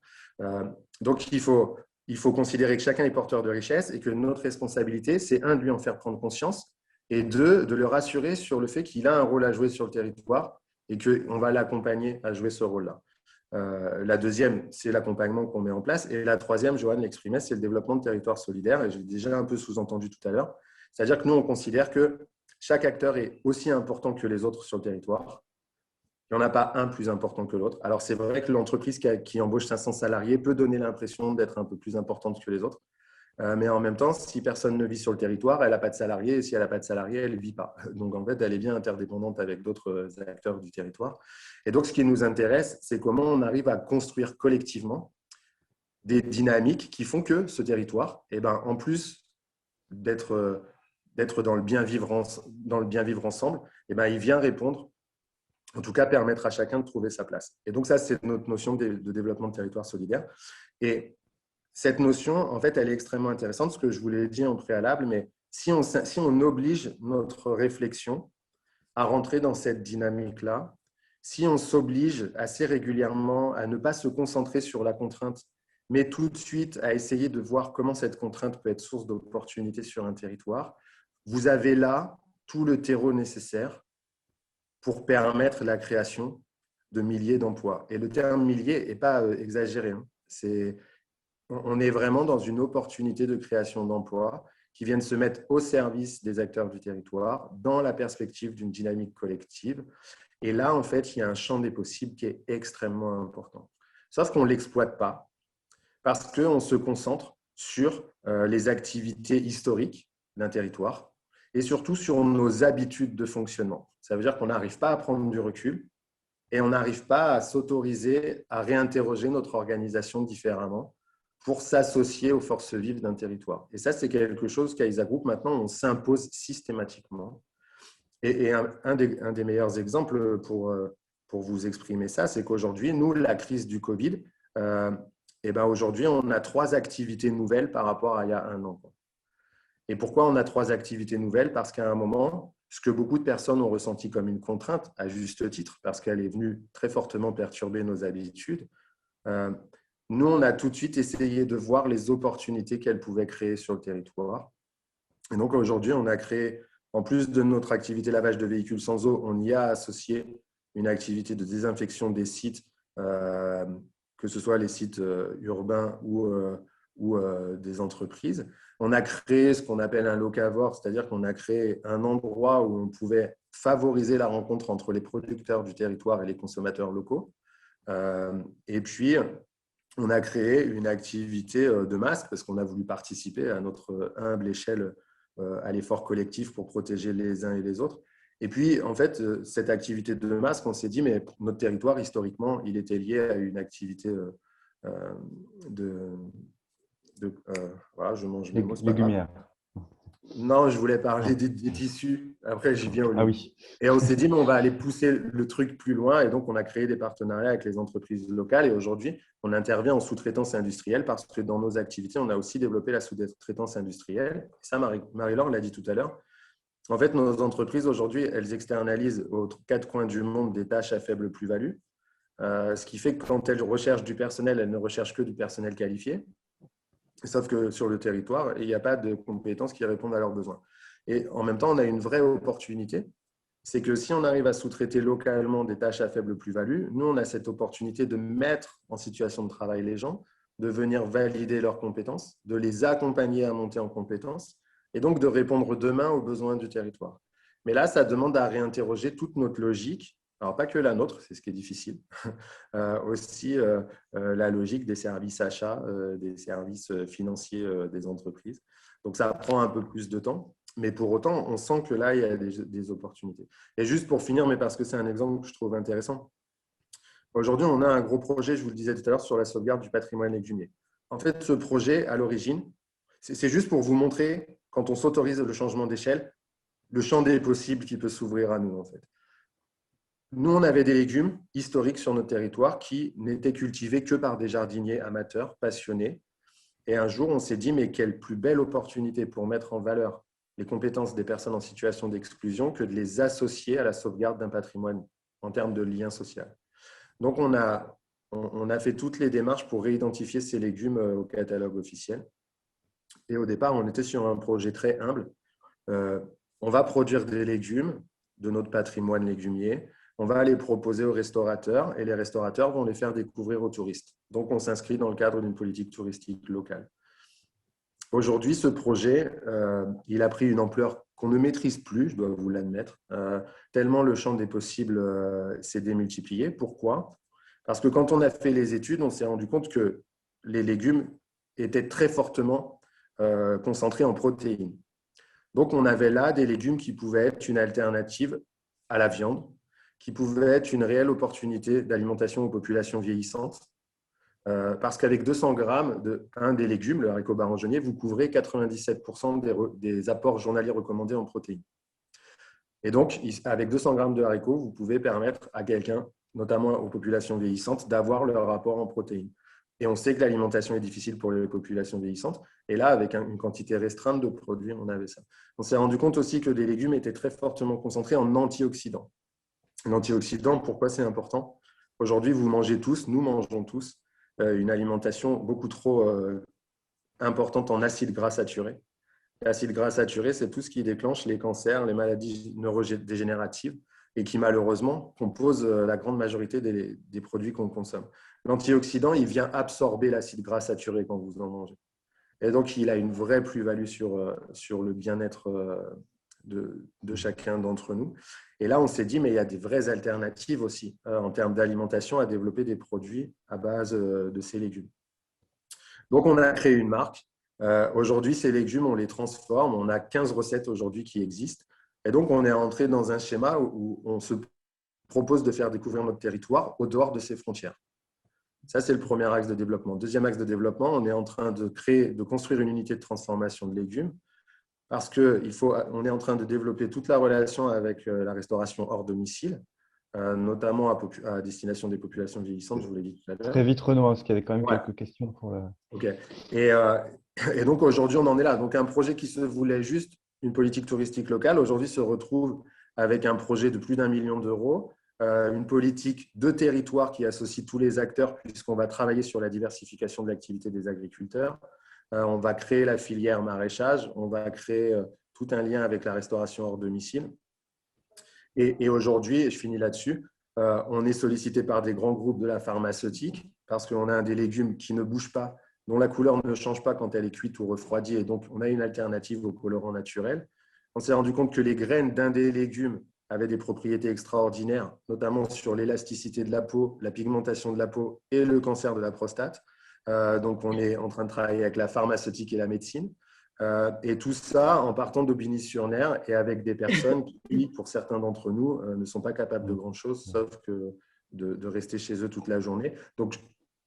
Donc, il faut considérer que chacun est porteur de richesse et que notre responsabilité, c'est de lui en faire prendre conscience et de le rassurer sur le fait qu'il a un rôle à jouer sur le territoire et qu'on va l'accompagner à jouer ce rôle-là. La deuxième, c'est l'accompagnement qu'on met en place. Et la troisième, Joanne l'exprimait, c'est le développement de territoires solidaires. Et j'ai déjà un peu sous-entendu tout à l'heure. C'est-à-dire que nous, on considère que chaque acteur est aussi important que les autres sur le territoire. Il n'y en a pas un plus important que l'autre. Alors, c'est vrai que l'entreprise qui embauche 500 salariés peut donner l'impression d'être un peu plus importante que les autres. Mais en même temps, si personne ne vit sur le territoire, elle n'a pas de salariés. Et si elle n'a pas de salariés, elle ne vit pas. Donc, en fait, elle est bien interdépendante avec d'autres acteurs du territoire. Et donc, ce qui nous intéresse, c'est comment on arrive à construire collectivement des dynamiques qui font que ce territoire, en plus d'être dans le bien vivre ensemble, il vient répondre, en tout cas permettre à chacun de trouver sa place. Et donc, ça, c'est notre notion de développement de territoire solidaire. Et cette notion, en fait, elle est extrêmement intéressante, ce que je vous l'ai dit en préalable, mais si on oblige notre réflexion à rentrer dans cette dynamique-là, si on s'oblige assez régulièrement à ne pas se concentrer sur la contrainte, mais tout de suite à essayer de voir comment cette contrainte peut être source d'opportunités sur un territoire, vous avez là tout le terreau nécessaire pour permettre la création de milliers d'emplois. Et le terme millier n'est pas exagéré, hein. On est vraiment dans une opportunité de création d'emplois qui viennent se mettre au service des acteurs du territoire dans la perspective d'une dynamique collective. Et là, en fait, il y a un champ des possibles qui est extrêmement important. Sauf qu'on ne l'exploite pas parce qu'on se concentre sur les activités historiques d'un territoire et surtout sur nos habitudes de fonctionnement. Ça veut dire qu'on n'arrive pas à prendre du recul et on n'arrive pas à s'autoriser à réinterroger notre organisation différemment pour s'associer aux forces vives d'un territoire. Et ça, c'est quelque chose qu'à ISA Group, maintenant, on s'impose systématiquement. Et un des meilleurs exemples pour vous exprimer ça, c'est qu'aujourd'hui, nous, la crise du Covid, aujourd'hui, on a 3 activités nouvelles par rapport à il y a 1 an. Et pourquoi on a 3 activités nouvelles? Parce qu'à un moment, ce que beaucoup de personnes ont ressenti comme une contrainte, à juste titre, parce qu'elle est venue très fortement perturber nos habitudes, nous, on a tout de suite essayé de voir les opportunités qu'elle pouvait créer sur le territoire. Et donc, aujourd'hui, on a créé, en plus de notre activité lavage de véhicules sans eau, on y a associé une activité de désinfection des sites, que ce soit les sites urbains ou des entreprises. On a créé ce qu'on appelle un locavore, c'est-à-dire qu'on a créé un endroit où on pouvait favoriser la rencontre entre les producteurs du territoire et les consommateurs locaux. Et puis, on a créé une activité de masque parce qu'on a voulu participer à notre humble échelle à l'effort collectif pour protéger les uns et les autres. Et puis, en fait, cette activité de masque, on s'est dit, mais notre territoire, historiquement, il était lié à une activité voilà, je mange mes mots, c'est pas grave. Non, je voulais parler des tissus. Après, j'y viens au Ah lieu. oui. Et on s'est dit, mais on va aller pousser le truc plus loin. Et donc, on a créé des partenariats avec les entreprises locales. Et aujourd'hui, on intervient en sous-traitance industrielle parce que dans nos activités, on a aussi développé la sous-traitance industrielle. Et ça, Marie-Laure l'a dit tout à l'heure. En fait, nos entreprises, aujourd'hui, elles externalisent aux quatre coins du monde des tâches à faible plus-value. Ce qui fait que quand elles recherchent du personnel, elles ne recherchent que du personnel qualifié. Sauf que sur le territoire, il n'y a pas de compétences qui répondent à leurs besoins. Et en même temps, on a une vraie opportunité. C'est que si on arrive à sous-traiter localement des tâches à faible plus-value, nous, on a cette opportunité de mettre en situation de travail les gens, de venir valider leurs compétences, de les accompagner à monter en compétences et donc de répondre demain aux besoins du territoire. Mais là, ça demande à réinterroger toute notre logique. Alors, pas que la nôtre, c'est ce qui est difficile. Aussi la logique des services achats, des services financiers des entreprises. Donc, ça prend un peu plus de temps. Mais pour autant, on sent que là, il y a des opportunités. Et juste pour finir, mais parce que c'est un exemple que je trouve intéressant, aujourd'hui, on a un gros projet, je vous le disais tout à l'heure, sur la sauvegarde du patrimoine légumier. En fait, ce projet, à l'origine, c'est juste pour vous montrer, quand on s'autorise le changement d'échelle, le champ des possibles qui peut s'ouvrir à nous, en fait. Nous, on avait des légumes historiques sur notre territoire qui n'étaient cultivés que par des jardiniers amateurs, passionnés. Et un jour, on s'est dit, mais quelle plus belle opportunité pour mettre en valeur les compétences des personnes en situation d'exclusion que de les associer à la sauvegarde d'un patrimoine en termes de lien social. Donc, on a fait toutes les démarches pour réidentifier ces légumes au catalogue officiel. Et au départ, on était sur un projet très humble. On va produire des légumes de notre patrimoine légumier. On va les proposer aux restaurateurs et les restaurateurs vont les faire découvrir aux touristes. Donc, on s'inscrit dans le cadre d'une politique touristique locale. Aujourd'hui, ce projet, il a pris une ampleur qu'on ne maîtrise plus, je dois vous l'admettre, tellement le champ des possibles s'est démultiplié. Pourquoi? Parce que quand on a fait les études, on s'est rendu compte que les légumes étaient très fortement concentrés en protéines. Donc, on avait là des légumes qui pouvaient être une alternative à la viande, qui pouvaient être une réelle opportunité d'alimentation aux populations vieillissantes. Parce qu'avec 200 grammes d'un des légumes, le haricot barangeonnier, vous couvrez 97% des apports journaliers recommandés en protéines. Et donc, avec 200 grammes de haricots, vous pouvez permettre à quelqu'un, notamment aux populations vieillissantes, d'avoir leur rapport en protéines. Et on sait que l'alimentation est difficile pour les populations vieillissantes. Et là, avec une quantité restreinte de produits, on avait ça. On s'est rendu compte aussi que les légumes étaient très fortement concentrés en antioxydants. L'antioxydant, pourquoi c'est important? Aujourd'hui, vous mangez tous, nous mangeons tous, une alimentation beaucoup trop importante en acides gras saturés. L'acide gras saturé, c'est tout ce qui déclenche les cancers, les maladies neurodégénératives et qui malheureusement composent la grande majorité des produits qu'on consomme. L'antioxydant, il vient absorber l'acide gras saturé quand vous en mangez. Et donc, il a une vraie plus-value sur le bien-être de chacun d'entre nous. Et là, on s'est dit, mais il y a des vraies alternatives aussi en termes d'alimentation à développer des produits à base de ces légumes. Donc, on a créé une marque. Aujourd'hui, ces légumes, on les transforme. On a 15 recettes aujourd'hui qui existent. Et donc, on est entré dans un schéma où on se propose de faire découvrir notre territoire au dehors de ses frontières. Ça, c'est le premier axe de développement. Deuxième axe de développement, on est en train de construire une unité de transformation de légumes parce qu'on est en train de développer toute la relation avec la restauration hors domicile, notamment à destination des populations vieillissantes, je vous l'ai dit tout à l'heure. Très vite, Renoir, parce qu'il y avait quand même quelques questions pour le… Ok. Et donc, aujourd'hui, on en est là. Donc, un projet qui se voulait juste une politique touristique locale, aujourd'hui, se retrouve avec un projet de plus d'1 million d'euros, une politique de territoire qui associe tous les acteurs, puisqu'on va travailler sur la diversification de l'activité des agriculteurs. On va créer la filière maraîchage, on va créer tout un lien avec la restauration hors domicile. Et aujourd'hui, et je finis là-dessus, on est sollicité par des grands groupes de la pharmaceutique parce qu'on a des légumes qui ne bougent pas, dont la couleur ne change pas quand elle est cuite ou refroidie. Et donc, on a une alternative aux colorants naturels. On s'est rendu compte que les graines d'un des légumes avaient des propriétés extraordinaires, notamment sur l'élasticité de la peau, la pigmentation de la peau et le cancer de la prostate. Donc, on est en train de travailler avec la pharmaceutique et la médecine. Et tout ça en partant d'Aubigny-sur-Ner et avec des personnes qui, pour certains d'entre nous, ne sont pas capables de grand-chose, sauf que de rester chez eux toute la journée. Donc,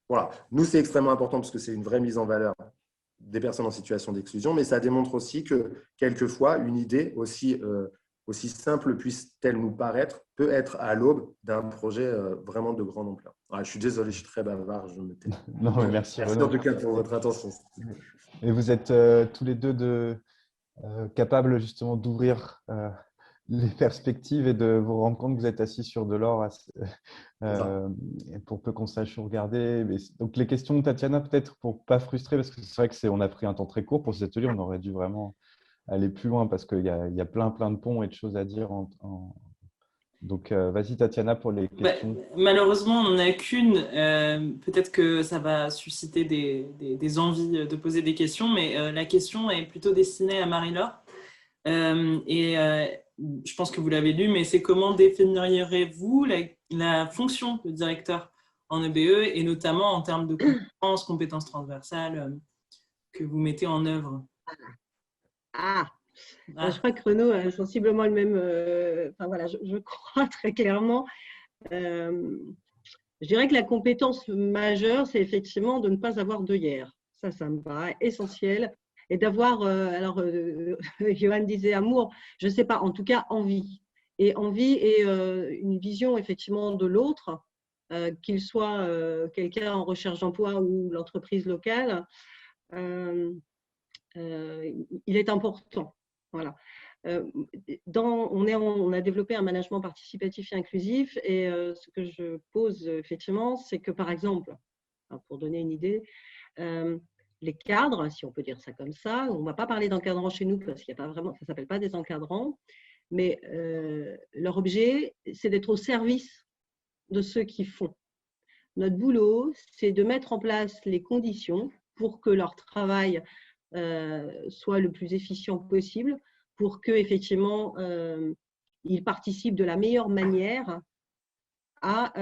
voilà. Nous, c'est extrêmement important parce que c'est une vraie mise en valeur des personnes en situation d'exclusion, mais ça démontre aussi que quelquefois, une idée, aussi simple puisse-t-elle nous paraître, peut être à l'aube d'un projet vraiment de grande ampleur. Je suis désolé, je suis très bavard, je me tais. Non, mais merci Merci Renaud. en tout cas pour votre attention. Et vous êtes tous les deux capables justement d'ouvrir les perspectives et de vous rendre compte que vous êtes assis sur de l'or pour peu qu'on sache où regarder. Mais, donc les questions de Tatiana, peut-être pour ne pas frustrer, parce que c'est vrai qu'on a pris un temps très court pour cet atelier, on aurait dû vraiment aller plus loin parce qu'il y a plein de ponts et de choses à dire. Donc vas-y Tatiana pour les questions. Malheureusement, on n'en a qu'une. Peut-être que ça va susciter des envies de poser des questions, mais la question est plutôt destinée à Marie-Laure. Je pense que vous l'avez lu, mais c'est comment définiriez-vous la fonction de directeur en EBE et notamment en termes de compétences transversales que vous mettez en œuvre? Je crois que Renaud a sensiblement le même. Enfin voilà, je crois très clairement. Je dirais que la compétence majeure, c'est effectivement de ne pas avoir d'œillères. Ça me paraît essentiel. Et d'avoir, Johan disait amour, je ne sais pas, en tout cas envie. Et envie et une vision effectivement de l'autre, qu'il soit quelqu'un en recherche d'emploi ou l'entreprise locale, il est important. Voilà. On a développé un management participatif et inclusif et ce que je pose effectivement, c'est que par exemple, pour donner une idée, les cadres, si on peut dire ça comme ça, on ne va pas parler d'encadrants chez nous parce qu'il n'y a pas vraiment, ça ne s'appelle pas des encadrants, mais leur objet, c'est d'être au service de ceux qui font. Notre boulot, c'est de mettre en place les conditions pour que leur travail soit le plus efficient possible, pour qu'effectivement, ils participent de la meilleure manière à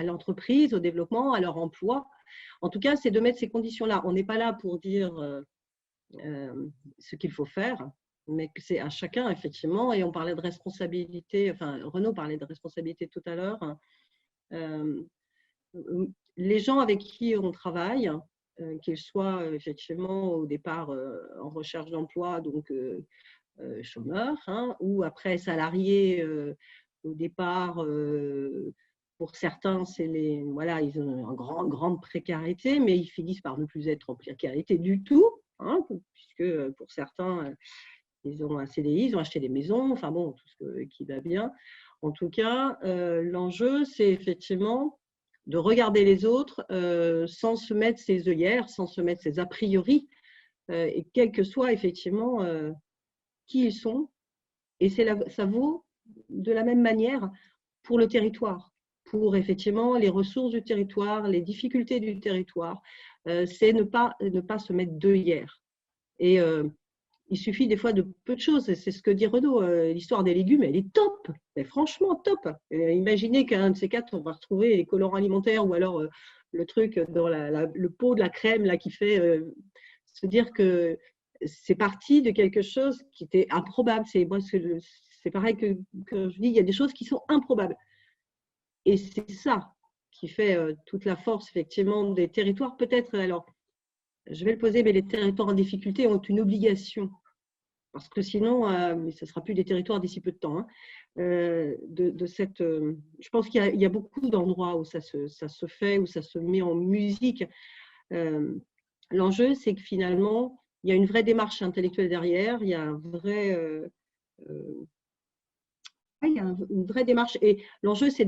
l'entreprise, au développement, à leur emploi. En tout cas, c'est de mettre ces conditions-là. On n'est pas là pour dire ce qu'il faut faire, mais que c'est à chacun, effectivement. Et on parlait de responsabilité, enfin, Renaud parlait de responsabilité tout à l'heure. Les gens avec qui on travaille, qu'ils soient effectivement au départ en recherche d'emploi, donc chômeurs, ou après salariés au départ. Pour certains, voilà, ils ont une grande précarité, mais ils finissent par ne plus être en précarité du tout, puisque pour certains, ils ont un CDI, ils ont acheté des maisons, enfin bon, tout ce qui va bien. En tout cas, l'enjeu, c'est effectivement de regarder les autres sans se mettre ses œillères, sans se mettre ses a priori, et quel que soit effectivement qui ils sont. Et ça vaut de la même manière pour le territoire, pour effectivement les ressources du territoire, les difficultés du territoire. C'est ne pas se mettre d'œillères. Et il suffit des fois de peu de choses. C'est ce que dit Renaud. L'histoire des légumes, elle est top. Elle est franchement top. Imaginez qu'un de ces quatre, on va retrouver les colorants alimentaires ou alors le truc dans le pot de la crème là, qui fait se dire que c'est parti de quelque chose qui était improbable. C'est pareil que je dis, il y a des choses qui sont improbables. Et c'est ça qui fait toute la force, effectivement, des territoires. Peut-être, alors, je vais le poser, mais les territoires en difficulté ont une obligation. Parce que sinon, ce ne sera plus des territoires d'ici peu de temps. Je pense qu'il y a beaucoup d'endroits où ça se fait, où ça se met en musique. L'enjeu, c'est que finalement, il y a une vraie démarche intellectuelle derrière, il y a une vraie démarche. Et l'enjeu, c'est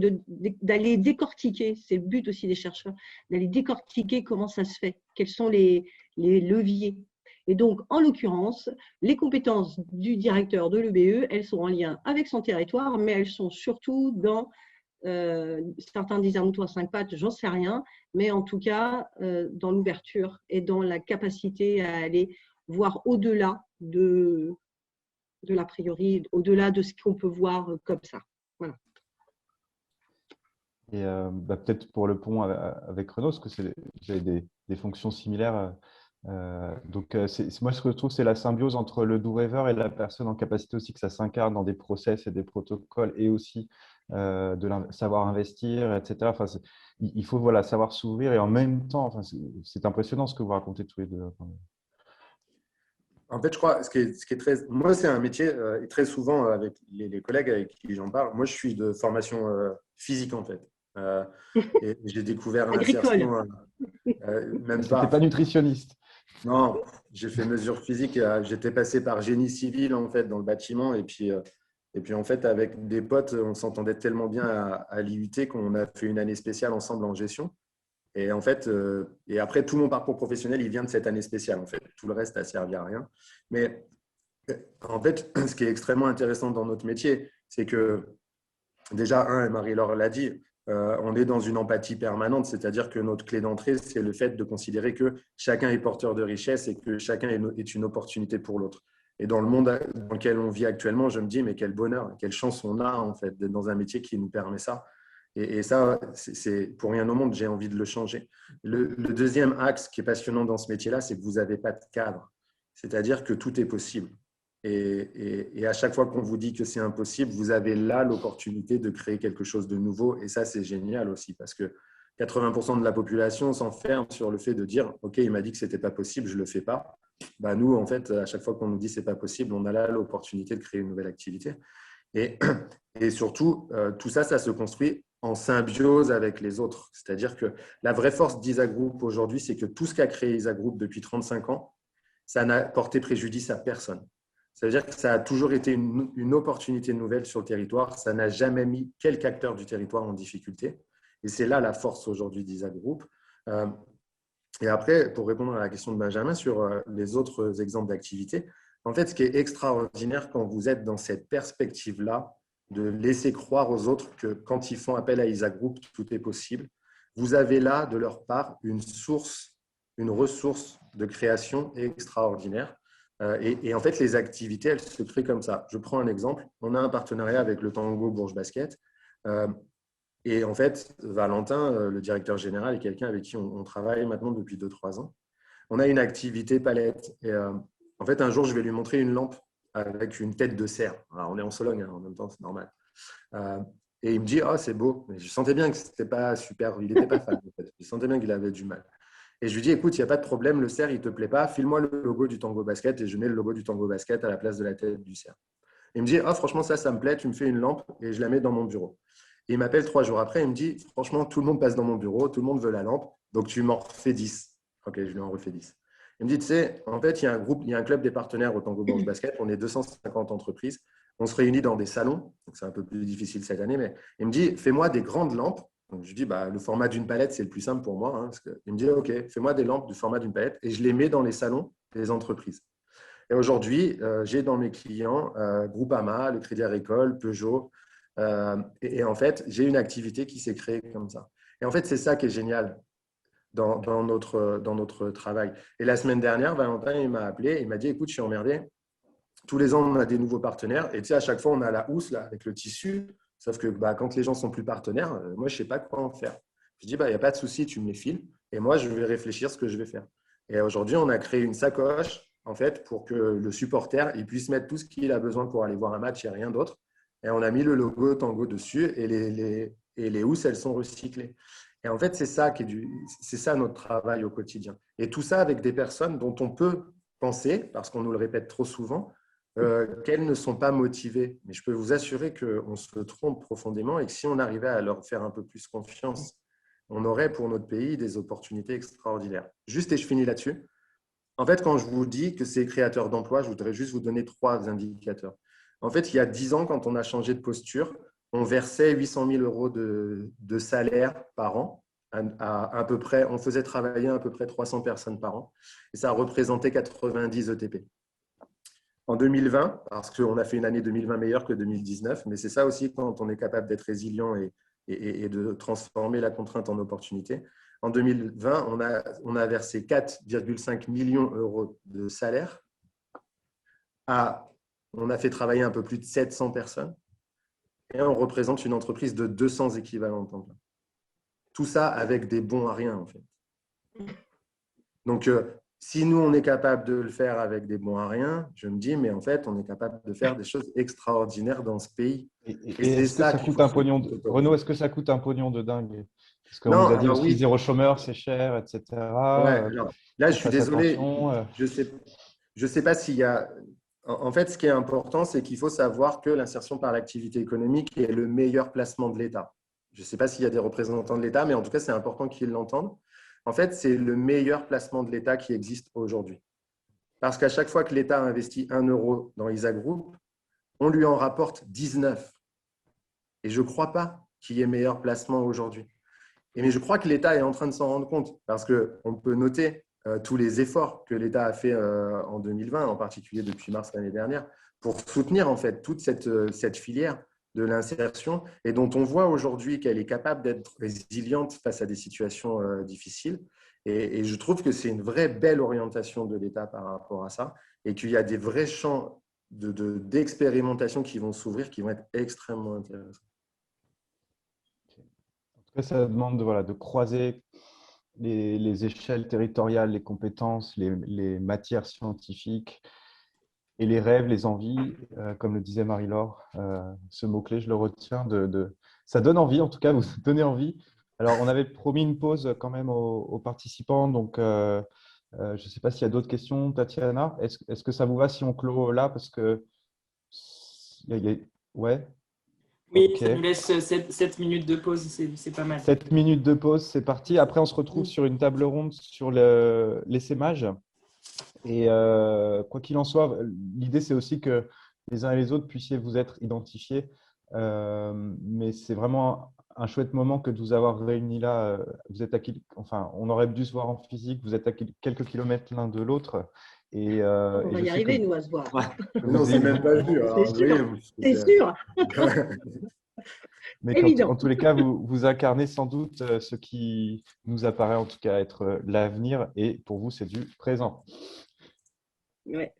d'aller décortiquer, c'est le but aussi des chercheurs, d'aller décortiquer comment ça se fait, quels sont les leviers. Et donc, en l'occurrence, les compétences du directeur de l'EBE, elles sont en lien avec son territoire, mais elles sont surtout dans, certains disent un mouton à 5 pattes, j'en sais rien, mais en tout cas, dans l'ouverture et dans la capacité à aller voir au-delà de l'a priori, au-delà de ce qu'on peut voir comme ça. Voilà. Et peut-être pour le pont avec Renaud, parce que vous avez des fonctions similaires. Donc, moi, ce que je trouve, c'est la symbiose entre le doux rêveur et la personne en capacité aussi que ça s'incarne dans des process et des protocoles et aussi de savoir investir, etc. Enfin, il faut savoir s'ouvrir et en même temps, c'est impressionnant ce que vous racontez tous les deux. En fait, je crois, ce qui est très… Moi, c'est un métier, et très souvent, avec les collègues avec qui j'en parle, moi, je suis de formation physique, en fait. Euh, et j'ai découvert Agricole. l'insertion, même Tu n'étais pas… pas nutritionniste. Non, j'ai fait mesure physique. J'étais passé par génie civil, en fait, dans le bâtiment. Et puis, en fait, avec des potes, on s'entendait tellement bien à l'IUT qu'on a fait une année spéciale ensemble en gestion. Et en fait, et après, tout mon parcours professionnel, il vient de cette année spéciale. En fait, tout le reste a servi à rien. Mais en fait, ce qui est extrêmement intéressant dans notre métier, c'est que déjà, et Marie-Laure l'a dit, on est dans une empathie permanente, c'est-à-dire que notre clé d'entrée, c'est le fait de considérer que chacun est porteur de richesse et que chacun est une opportunité pour l'autre. Et dans le monde dans lequel on vit actuellement, je me dis, mais quel bonheur, quelle chance on a en fait d'être dans un métier qui nous permet ça. Et ça, c'est pour rien au monde, j'ai envie de le changer. Le deuxième axe qui est passionnant dans ce métier-là, c'est que vous n'avez pas de cadre. C'est-à-dire que tout est possible. Et à chaque fois qu'on vous dit que c'est impossible, vous avez là l'opportunité de créer quelque chose de nouveau. Et ça, c'est génial aussi parce que 80% de la population s'enferme sur le fait de dire « Ok, il m'a dit que ce n'était pas possible, je ne le fais pas. » Bah, nous, en fait, à chaque fois qu'on nous dit que ce n'est pas possible, on a là l'opportunité de créer une nouvelle activité. Et surtout, tout ça, ça se construit en symbiose avec les autres. C'est-à-dire que la vraie force d'Isa Group aujourd'hui, c'est que tout ce qu'a créé Isa Group depuis 35 ans, ça n'a porté préjudice à personne. Ça veut dire que ça a toujours été une opportunité nouvelle sur le territoire. Ça n'a jamais mis quelque acteur du territoire en difficulté. Et c'est là la force aujourd'hui d'Isa Group. Et après, pour répondre à la question de Benjamin sur les autres exemples d'activités, en fait, ce qui est extraordinaire quand vous êtes dans cette perspective-là, de laisser croire aux autres que quand ils font appel à Isa Group, tout est possible, vous avez là, de leur part, une ressource de création extraordinaire. Et en fait, les activités, elles se créent comme ça. Je prends un exemple. On a un partenariat avec le Tango Bourges Basket. Et en fait, Valentin, le directeur général, est quelqu'un avec qui on travaille maintenant depuis 2-3 ans. On a une activité palette. Et en fait, un jour, je vais lui montrer une lampe avec une tête de cerf. Alors, on est en Sologne, hein, en même temps, c'est normal. Et il me dit « Oh, c'est beau ». Mais je sentais bien que ce n'était pas super. Il n'était pas fan. En fait. Je sentais bien qu'il avait du mal. Et je lui dis, écoute, il n'y a pas de problème, le cerf, il ne te plaît pas, file-moi le logo du Tango Basket et je mets le logo du Tango Basket à la place de la tête du cerf. Il me dit, ah, franchement, ça me plaît, tu me fais une lampe et je la mets dans mon bureau. Et il m'appelle 3 jours après, il me dit, franchement, tout le monde passe dans mon bureau, tout le monde veut la lampe, donc tu m'en refais 10. Ok, je lui en refais 10. Il me dit, tu sais, en fait, il y a un club des partenaires au Tango Bourges Basket, on est 250 entreprises, on se réunit dans des salons, donc c'est un peu plus difficile cette année, mais il me dit, fais-moi des grandes lampes. Donc, je lui dis, le format d'une palette, c'est le plus simple pour moi. Hein, il me dit, OK, fais-moi des lampes du format d'une palette et je les mets dans les salons des entreprises. Et aujourd'hui, j'ai dans mes clients Groupama, le Crédit Agricole, Peugeot. Et en fait, j'ai une activité qui s'est créée comme ça. Et en fait, c'est ça qui est génial dans notre travail. Et la semaine dernière, Valentin, il m'a appelé, il m'a dit, écoute, je suis emmerdé. Tous les ans, on a des nouveaux partenaires. Et tu sais, à chaque fois, on a la housse là, avec le tissu. Sauf que quand les gens sont plus partenaires, moi, je ne sais pas quoi en faire. Je dis, il n'y a pas de souci, tu me les files et moi, je vais réfléchir ce que je vais faire. Et aujourd'hui, on a créé une sacoche en fait, pour que le supporter il puisse mettre tout ce qu'il a besoin pour aller voir un match et rien d'autre. Et on a mis le logo Tango dessus et les housses, elles sont recyclées. Et en fait, c'est ça notre travail au quotidien. Et tout ça avec des personnes dont on peut penser, parce qu'on nous le répète trop souvent, qu'elles ne sont pas motivées. Mais je peux vous assurer qu'on se trompe profondément et que si on arrivait à leur faire un peu plus confiance, on aurait pour notre pays des opportunités extraordinaires. Juste, et je finis là-dessus. En fait, quand je vous dis que c'est créateur d'emplois, je voudrais juste vous donner 3 indicateurs. En fait, il y a 10 ans, quand on a changé de posture, on versait 800 000 euros de salaire par an. À peu près, on faisait travailler à peu près 300 personnes par an. Et ça représentait 90 ETP. En 2020, parce qu'on a fait une année 2020 meilleure que 2019, mais c'est ça aussi quand on est capable d'être résilient et de transformer la contrainte en opportunité. En 2020, on a versé 4,5 millions d'euros de salaire. On a fait travailler un peu plus de 700 personnes et on représente une entreprise de 200 équivalents temps plein. Tout ça avec des bons à rien, en fait. Donc, si nous, on est capable de le faire avec des bons à rien, je me dis, mais en fait, on est capable de faire des choses extraordinaires dans ce pays. Et est-ce que ça coûte un pognon Renaud, est-ce que ça coûte un pognon de dingue? Parce qu'on nous a dit aussi zéro chômeur, c'est cher, etc. Ouais, alors, là, je suis désolé, je ne sais pas s'il y a… En fait, ce qui est important, c'est qu'il faut savoir que l'insertion par l'activité économique est le meilleur placement de l'État. Je ne sais pas s'il y a des représentants de l'État, mais en tout cas, c'est important qu'ils l'entendent. En fait, c'est le meilleur placement de l'État qui existe aujourd'hui. Parce qu'à chaque fois que l'État investit 1 euro dans ISA Group, on lui en rapporte 19. Et je ne crois pas qu'il y ait meilleur placement aujourd'hui. Mais je crois que l'État est en train de s'en rendre compte parce qu'on peut noter tous les efforts que l'État a fait en 2020, en particulier depuis mars l'année dernière, pour soutenir en fait toute cette filière de l'insertion et dont on voit aujourd'hui qu'elle est capable d'être résiliente face à des situations difficiles. Et je trouve que c'est une vraie belle orientation de l'État par rapport à ça et qu'il y a des vrais champs d'expérimentation qui vont s'ouvrir, qui vont être extrêmement intéressants. Ça demande de croiser les échelles territoriales, les compétences, les matières scientifiques et les rêves, les envies, comme le disait Marie-Laure, ce mot-clé, je le retiens, ça donne envie, en tout cas, vous donnez envie. Alors, on avait promis une pause quand même aux participants, donc je ne sais pas s'il y a d'autres questions. Tatiana, est-ce que ça vous va si on clôt là? Parce que… Ouais. Oui, Ok. ça nous laisse 7 minutes de pause, c'est pas mal. 7 minutes de pause, c'est parti. Après, on se retrouve sur une table ronde sur l'essaimage. Et quoi qu'il en soit, l'idée, c'est aussi que les uns et les autres puissiez vous être identifiés. Mais c'est vraiment un chouette moment que de vous avoir réunis là. Vous êtes enfin, on aurait dû se voir en physique. Vous êtes à quelques kilomètres l'un de l'autre. Et, On va y arriver, nous, à se voir. On ne s'est même pas vu. C'est sûr. Mais en tous les cas, vous incarnez sans doute ce qui nous apparaît en tout cas être l'avenir. Et pour vous, c'est du présent. Ouais.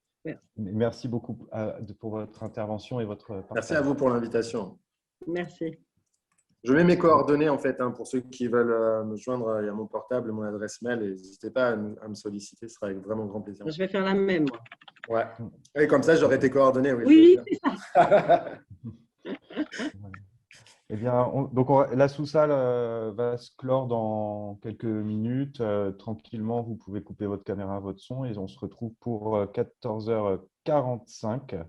Merci beaucoup pour votre intervention et votre partage. Merci à vous pour l'invitation. Merci. Je mets mes coordonnées en fait pour ceux qui veulent me joindre. Il y a mon portable, mon adresse mail. N'hésitez pas à me solliciter, ce sera avec vraiment grand plaisir. Je vais faire la même. Moi. Ouais. Et comme ça, j'aurai tes coordonnées. Oui, c'est ça. Eh bien, la sous-salle va se clore dans quelques minutes. Tranquillement, vous pouvez couper votre caméra, votre son et on se retrouve pour 14h45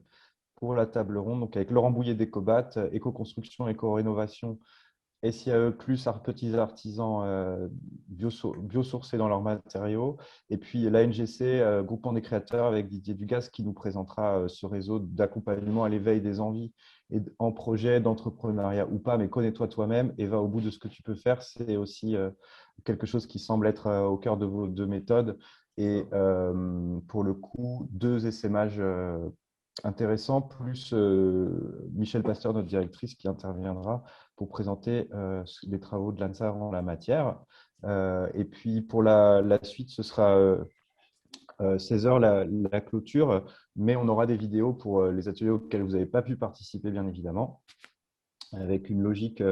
pour la table ronde, donc avec Laurent Bouillet d'Ecobat, Éco-construction, Éco-rénovation, SIAE+, petits artisans biosourcés dans leurs matériaux, et puis l'ANGC, groupement des créateurs avec Didier Dugas qui nous présentera ce réseau d'accompagnement à l'éveil des envies et en projet d'entrepreneuriat ou pas, mais connais-toi toi-même et va au bout de ce que tu peux faire. C'est aussi quelque chose qui semble être au cœur de vos deux méthodes et pour le coup, 2 essaimages intéressants, plus Michel Pasteur, notre directrice, qui interviendra pour présenter les travaux de l'ANSA en la matière. Et puis pour la suite, ce sera 16h la clôture, mais on aura des vidéos pour les ateliers auxquels vous n'avez pas pu participer, bien évidemment, avec une logique,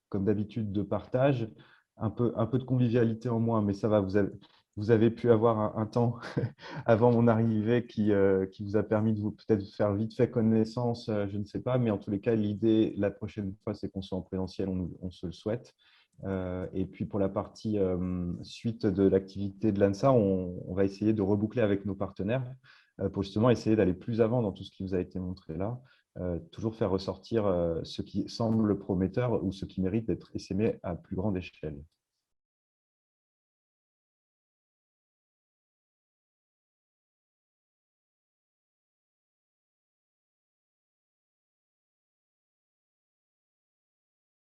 comme d'habitude, de partage, un peu de convivialité en moins, mais ça va, vous avez pu avoir un temps avant mon arrivée qui vous a permis de vous peut-être faire vite fait connaissance, je ne sais pas, mais en tous les cas, l'idée la prochaine fois, c'est qu'on soit en présentiel, on se le souhaite. Et puis pour la partie suite de l'activité de l'ANSA, on va essayer de reboucler avec nos partenaires pour justement essayer d'aller plus avant dans tout ce qui vous a été montré là, toujours faire ressortir ce qui semble prometteur ou ce qui mérite d'être essaimé à plus grande échelle.